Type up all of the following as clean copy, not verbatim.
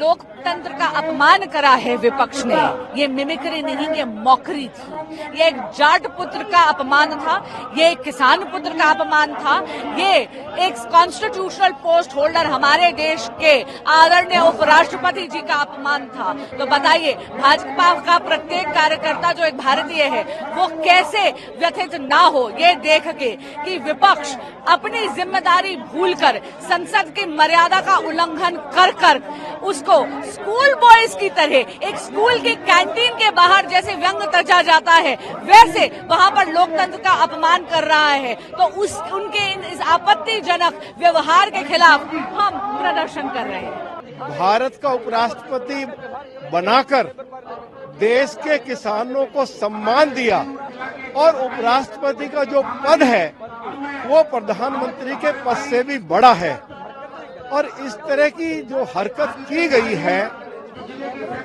लोकतंत्र का अपमान करा है विपक्ष ने, ये मिमिक्री नहीं, ये मौकरी थी। ये एक जाट पुत्र का अपमान था, ये एक किसान पुत्र का अपमान था, ये एक कॉन्स्टिट्यूशनल पोस्ट होल्डर हमारे देश के आदरणीय उपराष्ट्रपति जी का अपमान था। तो बताइए, भाजपा का प्रत्येक कार्यकर्ता जो एक भारतीय है वो कैसे व्यथित ना हो ये देख के कि विपक्ष अपनी जिम्मेदारी भूलकर संसद की मर्यादा का उल्लंघन कर कर उसको स्कूल बॉयज की तरह एक स्कूल की कैंटीन के बाहर जैसे व्यंग तजा जाता है वैसे वहां पर लोकतंत्र का अपमान कर रहा है। तो उनके इस आपत्तिजनक व्यवहार के खिलाफ हम प्रदर्शन कर रहे हैं। भारत का उपराष्ट्रपति बनाकर देश के किसानों को सम्मान दिया और उपराष्ट्रपति का जो पद है वो प्रधानमंत्री के पद से भी बड़ा है। और इस तरह की जो हरकत की गई है,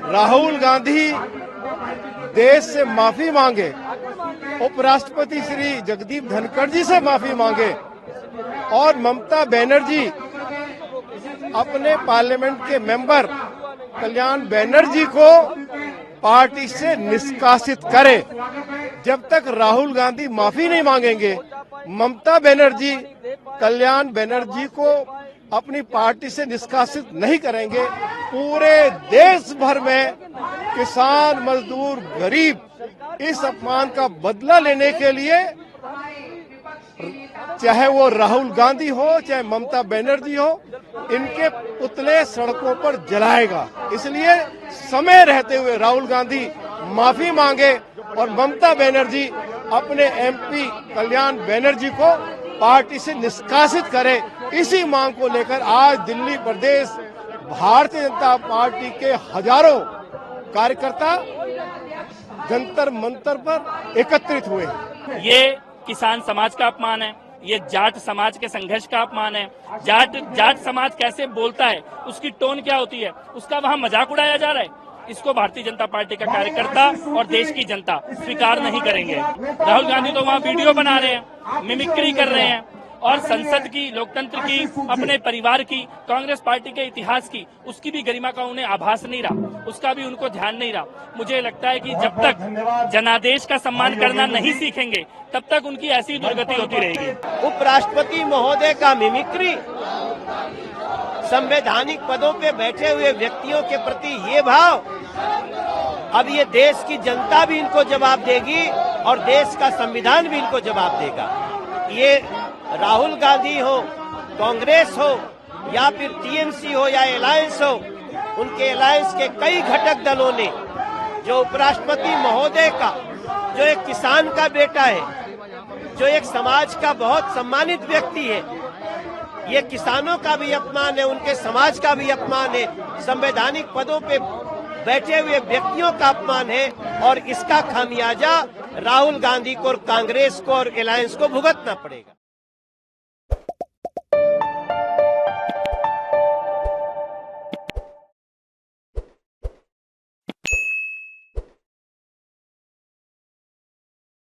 राहुल गांधी देश से माफी मांगे, उपराष्ट्रपति श्री जगदीप धनखड़ जी से माफी मांगे और ममता बनर्जी अपने पार्लियामेंट के मेंबर कल्याण बनर्जी को पार्टी से निष्कासित करे। जब तक राहुल गांधी माफी नहीं मांगेंगे, ममता बनर्जी कल्याण बनर्जी को अपनी पार्टी से निष्कासित नहीं करेंगे, पूरे देश भर में किसान, मजदूर, गरीब इस अपमान का बदला लेने के लिए, चाहे वो राहुल गांधी हो चाहे ममता बनर्जी हो, इनके पुतले सड़कों पर जलाएगा। इसलिए समय रहते हुए राहुल गांधी माफी मांगे और ममता बनर्जी अपने एमपी कल्याण बनर्जी को पार्टी से निष्कासित करे। इसी मांग को लेकर आज दिल्ली प्रदेश भारतीय जनता पार्टी के हजारों कार्यकर्ता जंतर मंतर पर एकत्रित हुए। ये किसान समाज का अपमान है, ये जाट समाज के संघर्ष का अपमान है। जाट समाज कैसे बोलता है, उसकी टोन क्या होती है, उसका वहाँ मजाक उड़ाया जा रहा है। इसको भारतीय जनता पार्टी का कार्यकर्ता और देश की जनता स्वीकार नहीं करेंगे। राहुल गांधी तो वहाँ वीडियो बना रहे हैं, मिमिक्री कर रहे हैं और संसद की, लोकतंत्र की, अपने परिवार की, कांग्रेस पार्टी के इतिहास की, उसकी भी गरिमा का उन्हें आभास नहीं रहा, उसका भी उनको ध्यान नहीं रहा। मुझे लगता है कि जब तक जनादेश का सम्मान करना नहीं सीखेंगे तब तक उनकी ऐसी दुर्गति होती रहेगी। उपराष्ट्रपति महोदय का मिमिक्री, संवैधानिक पदों पे बैठे हुए व्यक्तियों के प्रति ये भाव, अब ये देश की जनता भी इनको जवाब देगी और देश का संविधान भी इनको जवाब देगा। ये राहुल गांधी हो, कांग्रेस हो या फिर टीएमसी हो या अलायंस हो, उनके अलायंस के कई घटक दलों ने जो उपराष्ट्रपति महोदय का, जो एक किसान का बेटा है, जो एक समाज का बहुत सम्मानित व्यक्ति है, ये किसानों का भी अपमान है, उनके समाज का भी अपमान है, संवैधानिक पदों पे बैठे हुए व्यक्तियों का अपमान है और इसका खामियाजा राहुल गांधी को और कांग्रेस को और अलायंस को भुगतना पड़ेगा।